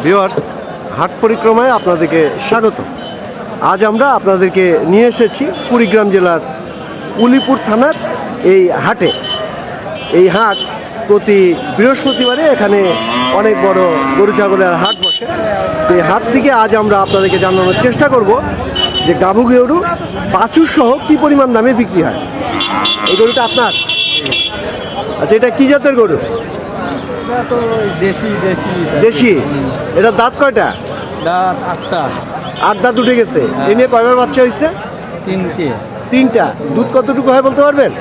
Viewers, হাট পরিক্রমায় আপনাদেরকে স্বাগত। আজ আমরা আপনাদেরকে নিয়ে এসেছি কুড়িগ্রাম জেলার উলিপুর থানার এই হাটে। এই হাট প্রতি বৃহস্পতিবারে এখানে অনেক বড় গরু ছাগলের হাট বসে। এই হাট থেকে আজ আমরা আপনাদেরকে জানানোর চেষ্টা করব যে গাভু গরু বাছুর সহ কী পরিমাণ দামে বিক্রি হয়। এই গরুটা আপনার? আচ্ছা, এটা কী জাতের গরু? তো দেশি দেশি দেশি। এটা দাঁত কয়টা? দাঁত 8টা। 8 দাঁত উঠে গেছে। এই নিয়ে কয়বার বাচ্চা হয়েছে? 3টে। 3টা। দুধ কতটুকু হয় বলতে পারবেন?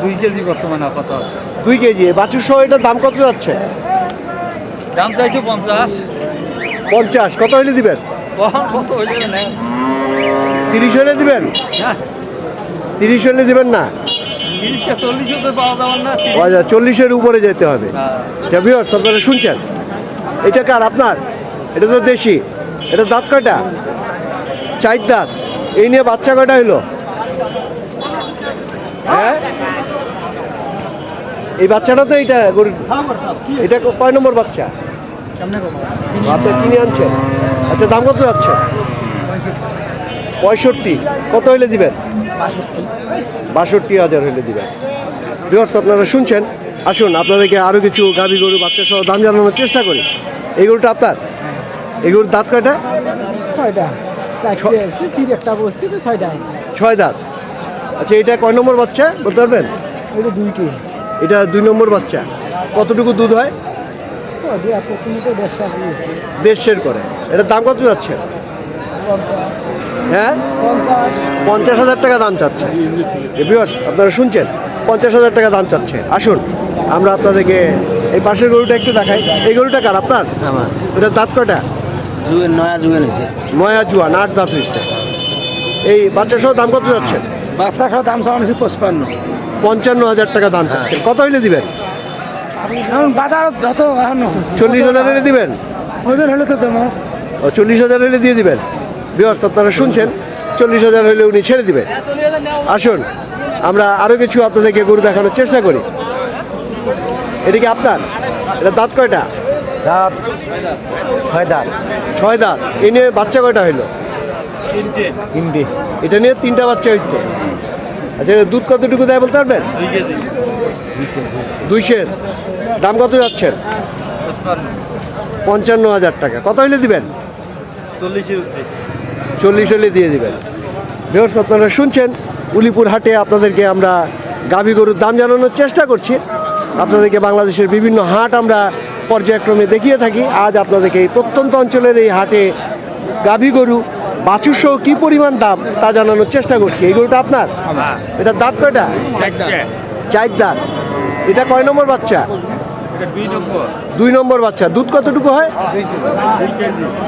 2 কেজি বর্তমানে কত আছে? 2 কেজি। বাছুর সহ এটার দাম কত যাচ্ছে? দাম চাইছো 50। 50। কত হইলে দিবেন? কত হইলে না? 30 হইলে দিবেন? না, 30 হইলে দিবেন না? 30 কে 40 হতে পাওয়া যাবে না। আচ্ছা, 40-এর উপরে যেতে হবে। ভিউয়ার্স, আপনারা শুনছেন, এটা কার? আপনার? এটা তো দেশি। এটা দাঁত কয়টা? 4 দাঁত। এই নিয়ে বাচ্চা কয়টা হইলো? হ্যাঁ, এই বাচ্চাটা তো এইটা গরু। এটা কয় নম্বর বাচ্চা? বাচ্চা কিনে আনছেন? আচ্ছা, দাম কত যাচ্ছে? 65। কত হইলে দিবেন? 62,000 হইলে দিবেন। ভিউয়ার্স, আপনারা শুনছেন। আসুন আপনাদেরকে আরও কিছু গাভী গরু বাচ্চা সহ দাম জানানোর চেষ্টা করি। এই গরুটা আপনার? এই গরুর দাঁত কয়টা? 6টা। 4টে আছে, ফির একটা বসছে তো 6টায়। 6 দাঁত। আচ্ছা, এটা কয় নম্বর বাচ্চা বলতে পারবেন? এটা 2টে। এটা 2 নম্বর বাচ্চা। কতটুকু দুধ হয়? ওটা প্রথমে তো 1.5 দিয়েছে। 1.5 করে। এটার দাম কত যাচ্ছে? 50। হ্যাঁ, 50। 50,000 টাকা দাম চাচ্ছে। ভিউয়ার্স, আপনারা শুনছেন, 50,000 টাকা দাম চাচ্ছে। আসুন আমরা আপনাদেরকে এই পাশের গরুটা একটু দেখাই। এই গরুটা কার? আপনার? আমার এটার দাঁত কয়টা? নয়া জুয়েন হয়েছে। নয়া জুয়ান, 8 দাঁত হচ্ছে। এই বাচ্চা সহ দাম কত যাচ্ছে? বাচ্চা সহ দাম চাওয়া হয়েছে 55। 55,000 টাকা দাম চাচ্ছে। কত হইলে দিবেন? এখন বাজার যত এখন 40,000 হলে দিবেন? ওদের হলে তো দেবো। ও, 40,000 হলে দিয়ে দিবেন। ভিউয়ার্স, আপনারা শুনছেন, 40,000 হলে উনি ছেড়ে দিবেন। আসুন আমরা আরও কিছু আপনাদেরকে গরু দেখানোর চেষ্টা করি। এটা কি আপনার? এটা দাঁত কয়টা? দাঁত 6 দাঁত। 6 দাঁত। এই নিয়ে বাচ্চা কয়টা হইলো? 3টে। এটা নিয়ে 3টা বাচ্চা হয়েছে। আচ্ছা, এটা দুধ কতটুকু দেয় বলতে পারবেন? 2 কেজি। 200। দাম কত যাচ্ছেন? 55,000 টাকা। কত হইলে দিবেন? 40 এর উপরে। 40 হলে দিয়ে দিবেন। ভিউয়ার্স, আপনারা শুনছেন, উলিপুর হাটে আপনাদেরকে আমরা গাভী গরুর দাম জানানোর চেষ্টা করছি। আপনাদেরকে বাংলাদেশের বিভিন্ন হাট আমরা পর্যায়ক্রমে দেখিয়ে থাকি। আজ আপনাদেরকে এই প্রত্যন্ত অঞ্চলের এই হাটে গাভী গরু বাছুর সহ কী পরিমাণ দাম তা জানানোর চেষ্টা করছি। এই গরুটা আপনার? এটা দাঁত কয়টা? 4 দাঁত। এটা কয় নম্বর বাচ্চা? 2 নম্বর বাচ্চা। দুধ কতটুকু হয়?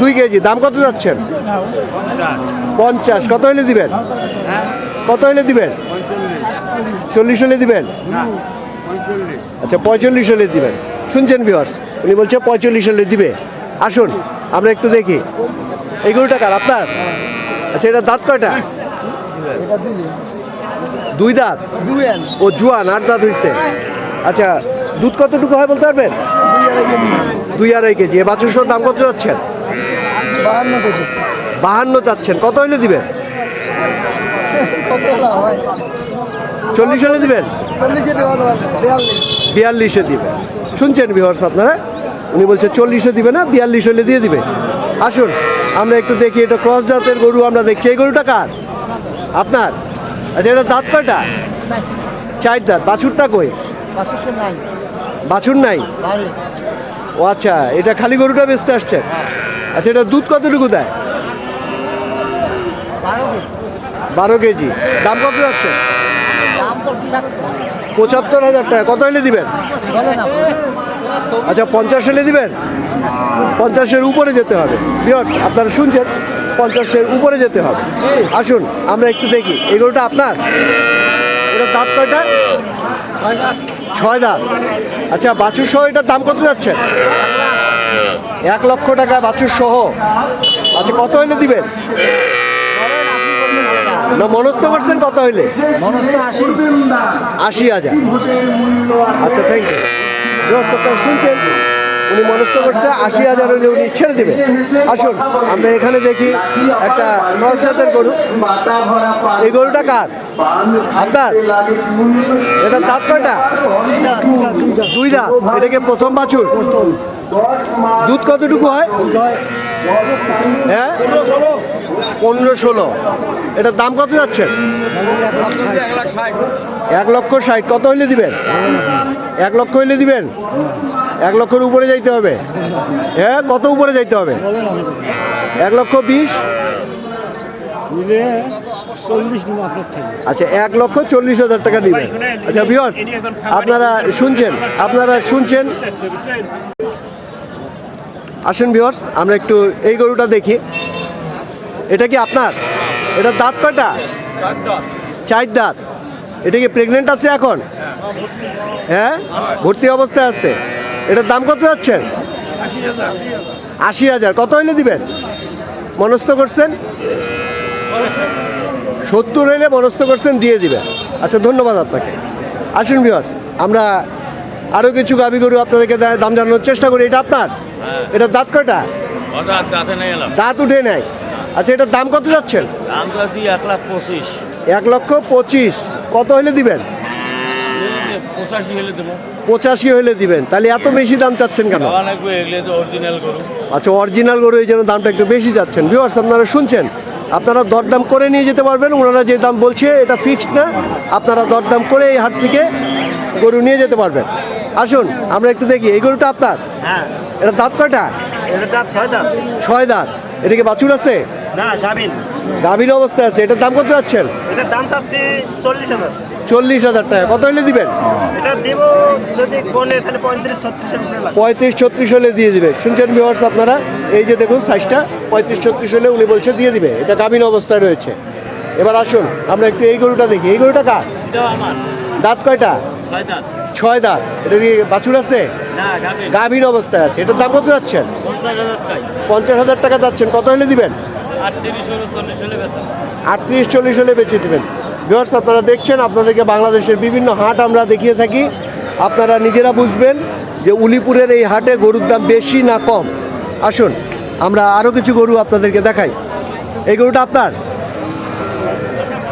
2 কেজি। দাম কত যাচ্ছেন? 50। কত হইলে দিবেন? কত হইলে দিবেন? 40 হলে দিবেন? আচ্ছা, 45 হলে দিবেন। শুনছেন ভিউয়ার্স, উনি বলছে 45 হলে দিবে। আসুন আমরা একটু দেখি। এই গরুটা কার? আপনার? আচ্ছা, এটা দাঁত কয়টা? এটা দিলে 2 দাঁত। জুয়েন ও, জুয়ান, 8 দাঁত হয়েছে। আচ্ছা, দুধ কতটুকু হয় বলতে পারবেন? 2.5 কেজি। এ বাছুর সহ দাম কত যাচ্ছেন? 52 কইতেছে। 52 চাচ্ছেন। কত হইলে দিবেন? কত হলো হয়? 40 হলে দিবেন? 40 এ দেওয়া যাবে না, 42। 42-এ দিবে। শুনছেন ভিউয়ার্স আপনারা, উনি বলছে 40-এ দিবে না, 42 হলে দিয়ে দিবে। আসুন আমরা একটু দেখি। এটা ক্রস জাতের গরু আমরা দেখছি। এই গরুটা কার? আপনার? আচ্ছা, এটা দাঁত কয়টা? 4 দাঁত। বাছুরটা কই? 65 নাই। বাছুর নাই? বাড়ি ও আচ্ছা, এটা খালি গরুটা বেচতে আসছে। আচ্ছা, এটা দুধ কতটুকু দেয়? 12 কেজি। দাম কত যাচ্ছে? দাম তো 75,000 টাকা। কত হলে দিবেন? বলে না। আচ্ছা, 50 হলে দিবেন? 50-এর উপরে যেতে হবে। ভিউয়ার্স, আপনারা শুনছেন, 50-এর উপরে যেতে হবে। আসুন আমরা একটু দেখি। এই গরুটা আপনার? এটা দাঁত কয়টা? 6 দাঁত। আচ্ছা, বাছুর সহ এটার দাম কত যাচ্ছে? 1 লক্ষ টাকা বাছুর সহ। আচ্ছা, কত হইলে দিবেন? না, মনস্থ করছেন কত হইলে? মনস্থ 80,000। আচ্ছা, থ্যাংক ইউ। দর্শক, আপনারা শুনছেন, উনি মনস্থ করছে 80,000 হলে উনি ছেড়ে দেবে। আসুন আমরা এখানে দেখি একটা ক্রস জাতের গরু। এই গরুটা কার? আপনার? এটা দাঁত কয়টা? দুই দাঁত। এটাকে প্রথম বাছুর। দুধ কতটুকু হয়? হ্যাঁ 15-16। এটার দাম কত যাচ্ছে? 1,60,000। কত হইলে দিবেন? 1 লক্ষ হইলে দিবেন? 1 লক্ষের উপরে যাইতে হবে। হ্যাঁ কত উপরে যাইতে হবে? 1,20,000। আচ্ছা 1,40,000 টাকা দিবেন। আচ্ছা ভিউয়ার্স আপনারা শুনছেন। আসুন ভিউয়ার্স আমরা একটু এই গরুটা দেখি। এটা কি আপনার? এটা দাঁত কয়টা? 4 দাঁত। এটা কি প্রেগনেন্ট আছে এখন? হ্যাঁ ভর্তি অবস্থায় আছে। এটার দাম কত যাচ্ছেন? 80,000। কত হইলে দিবেন? মনস্থ করছেন 70 হইলে মনস্থ করছেন, দিয়ে দিবেন। আচ্ছা ধন্যবাদ আপনাকে। আসুন ভিউয়ার্স আমরা আরও কিছু গাভী গরু আপনাদেরকে দাম জানানোর চেষ্টা করি। এটা আপনার? এটা দাঁত কয়টা? দাঁত উঠে নাই। আচ্ছা এটার দাম কত যাচ্ছেন? 1,25,000। কত হইলে দিবেন? 85 হইলে দিবেন। তাহলে এত বেশি দাম চাচ্ছেন কেন? আচ্ছা অরিজিনাল গরু এই জন্য দামটা একটু বেশি যাচ্ছেন। ভিউয়ার্স আপনারা শুনছেন, আপনারা দরদাম করে নিয়ে যেতে পারবেন। ওনারা যে দাম বলছে এটা ফিক্সড না, আপনারা দরদাম করে এই হাট থেকে গরু নিয়ে যেতে পারবেন। আসুন আমরা একটু দেখি এই গরুটা আপনার? হ্যাঁ এটা দাঁত কয়টা? এটা দাঁত 6 দাঁত। 6 দাঁত। এটাকে বাছুর আছে? না গাবিন। গাভীর অবস্থায় আছে। এটার দাম কত যাচ্ছেন? এটার দাম চাচ্ছি 40,000। 40,000 টাকা। কত হইলে দিবেন? এটা দেব যদি কোনে তাহলে 35-36 লাগবে। 35-36 হলে দিয়ে দিবে। শুনছেন ভিউয়ার্স আপনারা? এই যে দেখুন সাইজটা 35-36 হলে উনি বলছে দিয়ে দিবে। এটা গাভীর অবস্থায় রয়েছে। এবার আসুন আমরা একটু এই গরুটা দেখি। এই গরুটা কার? দাঁত কয়টা? 6 দাঁত। এটা কি বাছুর আছে? গাভীর অবস্থায় আছে। এটার দাম কত যাচ্ছেন? 50,000 টাকা যাচ্ছেন। কত হলে দিবেন? 38-40 হলে বেচে দেবেন। ভিউয়ার্স আপনারা দেখছেন, আপনাদেরকে বাংলাদেশের বিভিন্ন হাট আমরা দেখিয়ে থাকি। আপনারা নিজেরা বুঝবেন যে উলিপুরের এই হাটে গরুর দাম বেশি না কম। আসুন আমরা আরও কিছু গরু আপনাদেরকে দেখাই। এই গরুটা আপনার?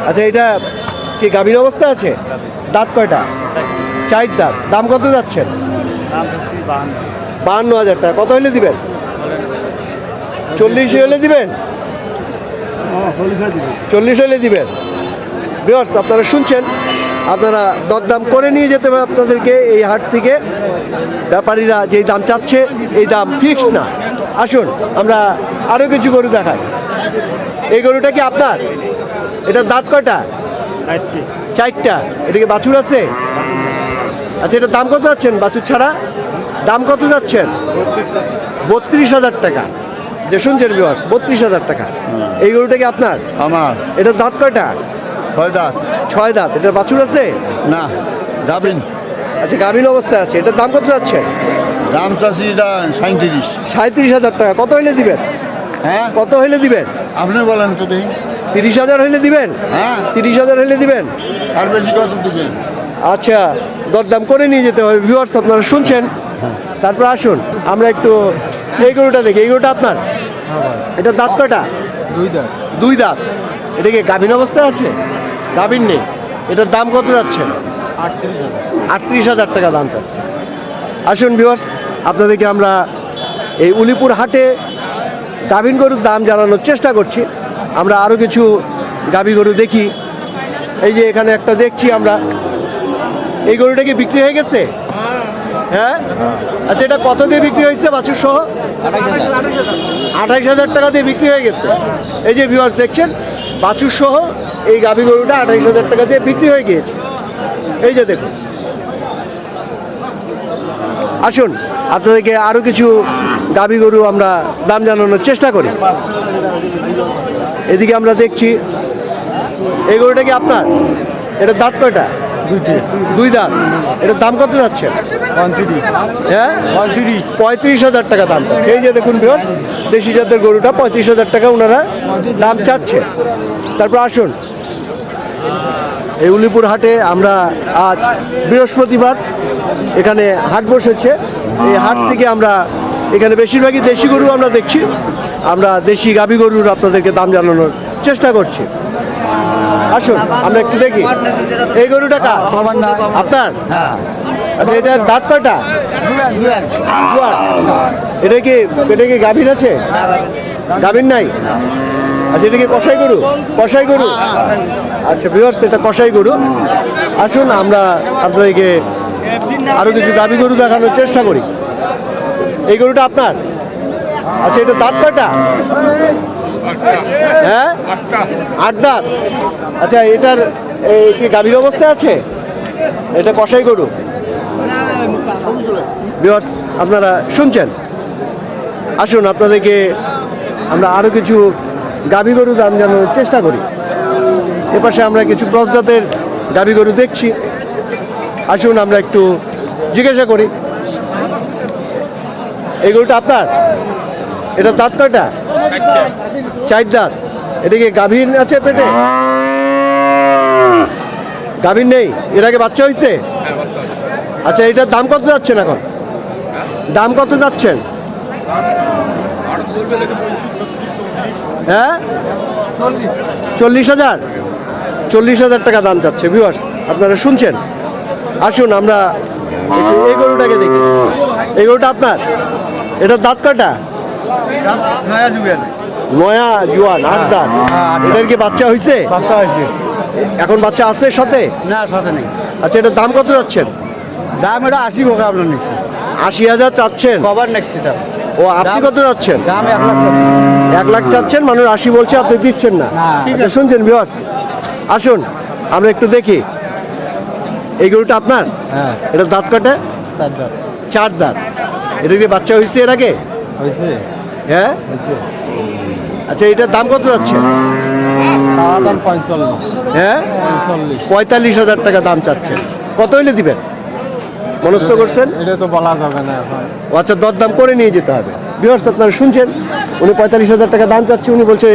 আচ্ছা এটা কি গাভীর অবস্থা আছে? দাঁত কয়টা? 4 দাঁত। দাম কত যাচ্ছেন? 52,000 টাকা। কত হলে দিবেন? 40 হলে দিবেন? 40 হলে দিবেন। ভিউয়ার্স আপনারা শুনছেন, আপনারা দরদাম করে নিয়ে যেতে হবে আপনাদেরকে এই হাট থেকে। ব্যাপারীরা যেই দাম চাচ্ছে এই দাম ফিক্সড না। আসুন আমরা আরও কিছু গরু দেখাই। এই গরুটা কি আপনার? এটার দাঁত কয়টা? 4টা। এটাকে বাছুর আছে? আচ্ছা এটার দাম কত যাচ্ছেন বাছুর ছাড়া? দাম কত যাচ্ছেন? 32,000 টাকা। যে শুনছেন ভিউয়ার্স 32,000 টাকা। এই গরুটা কি আপনার? আমার। এটার দাঁত কয়টা? 6 দাঁত। 6 দাঁত। এটার বাছুর আছে? না গাবিন। আচ্ছা গাভীর অবস্থায় আছে। এটার দাম কত যাচ্ছে? দাম চাষি এটা 37। 37,000 টাকা। কত হইলে দিবেন? হ্যাঁ কত হইলে দিবেন? আপনি বলেন তো দেখি। 30,000 হইলে দিবেন? হ্যাঁ 30,000 হইলে দিবেন? আর বেশি কত দিবেন? আচ্ছা দরদাম করে নিয়ে যেতে হবে। ভিউয়ার্স আপনারা শুনছেন। তারপর আসুন আমরা একটু এই গরুটা দেখি। এই গরুটা আপনার? এটা দাঁত কয়টা? 2 দাঁত। 2 দাঁত। এটা কি গাভীর অবস্থায় আছে? গাভীর নেই। এটার দাম কত যাচ্ছে? 38,000 টাকা দাম যাচ্ছে। আসুন ভিউয়ার্স আপনাদেরকে আমরা এই উলিপুর হাটে গাভীর গরুর দাম জানানোর চেষ্টা করছি। আমরা আরও কিছু গাভী গরু দেখি। এই যে এখানে একটা দেখছি আমরা। এই গরুটা কি বিক্রি হয়ে গেছে? হ্যাঁ আচ্ছা এটা কত দিয়ে বিক্রি হয়েছে বাছুর সহ? 28,000 টাকা দিয়ে বিক্রি হয়ে গেছে। এই যে ভিউয়ার্স দেখছেন বাছুর সহ এই গাভী গরুটা 28,000 টাকা দিয়ে বিক্রি হয়ে গিয়েছে। এই যে দেখুন। আসুন আপনাদেরকে আরও কিছু গাভী গরু আমরা দাম জানানোর চেষ্টা করি। এদিকে আমরা দেখছি এই গরুটা কি আপনার? এটা দাঁত কয়টা? 2 দাঁত। এটার দাম কত যাচ্ছে? 35। হ্যাঁ 35,000 টাকা দাম চাচ্ছে। এই যে দেখুন ভিউয়ার্স দেশি জাতের গরুটা 35,000 টাকা ওনারা দাম চাচ্ছে। তারপর আসুন এই উলিপুর হাটে আমরা আজ বৃহস্পতিবার এখানে হাট বসেছে। এই হাট থেকে আমরা এখানে বেশিরভাগই দেশি গরু আমরা দেখছি। আমরা দেশি গাভী গরুর আপনাদেরকে দাম জানানোর চেষ্টা করছি। আসুন আমরা একটু দেখি এই গরুটা কার? আপনার? আচ্ছা, এটার দাঁত কয়টা? জোয়ান। এটা কি গাভীর আছে? গাভীর নাই। আচ্ছা, এটা কি কসাই গরু? কসাই গরু। আচ্ছা ভিউয়ার্স, এটা কসাই গরু। আসুন আমরা আপনাদেরকে আরো কিছু গাভী গরু দেখানোর চেষ্টা করি। এই গরুটা আপনার? আচ্ছা, এটা দাঁত কয়টা? হ্যাঁ, 8 দাঁত। আচ্ছা, এটার কি গাভীর অবস্থা আছে? এটা কসাই গরু। ভিউয়ার্স, আপনারা শুনছেন। আসুন আপনাদেরকে আমরা আরো কিছু গাভী গরু দাম জানানোর চেষ্টা করি। এপাশে আমরা কিছু ক্রস জাতের গাভী গরু দেখছি। আসুন আমরা একটু জিজ্ঞাসা করি। এই গরুটা আপনার? এটা দাঁত কয়টা? 4 দাঁত। এটা কি গাভীর আছে পেটে? গাভীর নেই। এর আগে বাচ্চা হয়েছে? আচ্ছা, এটার দাম কত যাচ্ছেন এখন? দাম কত যাচ্ছেন? হ্যাঁ, 40,000। 40,000 টাকা দাম যাচ্ছে। ভিউয়ার্স, আপনারা শুনছেন। আসুন আমরা একটু এই গরুটাকে দেখি। এই গরুটা আপনার? এটার দাঁত কয়টা? নয়া জোয়ান, 8 দাঁত। এটার কি বাচ্চা হয়েছে? বাচ্চা হয়েছে এখন বাচ্চা আছে সাথে? না, সাথে নেই। আচ্ছা, এটার দাম কত যাচ্ছেন? দাম এটা 80 টাকা আপনার নিচ্ছি। 80,000 চাচ্ছেন? কভার নেক্সট দাম। ও, আপনি কত যাচ্ছেন? দাম 1 লাখ টাকা। 1 লাখ চাচ্ছেন, মানুষ 80 বলছে, আপনি দিচ্ছেন না। ঠিক আছে, শুনছেন ভিউয়ার্স? আসুন আমরা একটু দেখি। এই গরুটা আপনার? হ্যাঁ, এটা দাঁত কাটে? 4 দাঁত 4 দাঁত। এটা কি বাচ্চা হয়েছে এর আগে? হয়েছে। হ্যাঁ। হয়েছে। আচ্ছা, এটার দাম কত যাচ্ছে? চাওয়া দাম 45। হ্যাঁ, 45। 45,000 টাকা দাম চাচ্ছেন। কত হইলে দিবেন মনস্থ করছেন? এটা তো বলা যাবে না এখন। ও আচ্ছা, দরদাম করে নিয়ে যেতে হবে। ভিউয়ার্স, আপনারা শুনছেন, উনি 45,000 টাকা দাম চাচ্ছে। উনি বলছে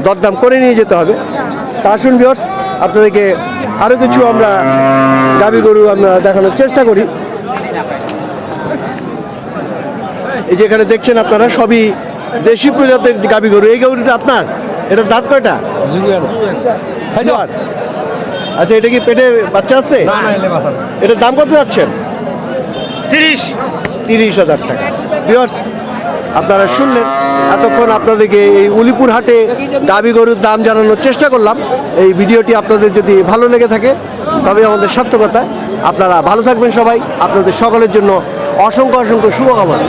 দরদাম করে নিয়ে যেতে হবে। তা আসুন ভিউয়ার্স, আপনাদেরকে আরও কিছু আমরা গাভী গরু আমরা দেখানোর চেষ্টা করি। এই যে এখানে দেখছেন আপনারা, সবই দেশি প্রজাতির গাভী গরু। এই গরুটা আপনার? এটা দাঁত কয়টা? জোয়ান। আচ্ছা, এটা কি পেটে বাচ্চা আছে? এটার দাম কত যাচ্ছেন? 30,000 টাকা। ভিউয়ার্স, আপনারা শুনলেন, এতক্ষণ আপনাদেরকে এই উলিপুর হাটে গাভী গরুর দাম জানানোর চেষ্টা করলাম। এই ভিডিওটি আপনাদের যদি ভালো লেগে থাকে তবে আমাদের সার্থকতা। আপনারা ভালো থাকবেন সবাই। আপনাদের সকলের জন্য অসংখ্য অসংখ্য শুভকামনা।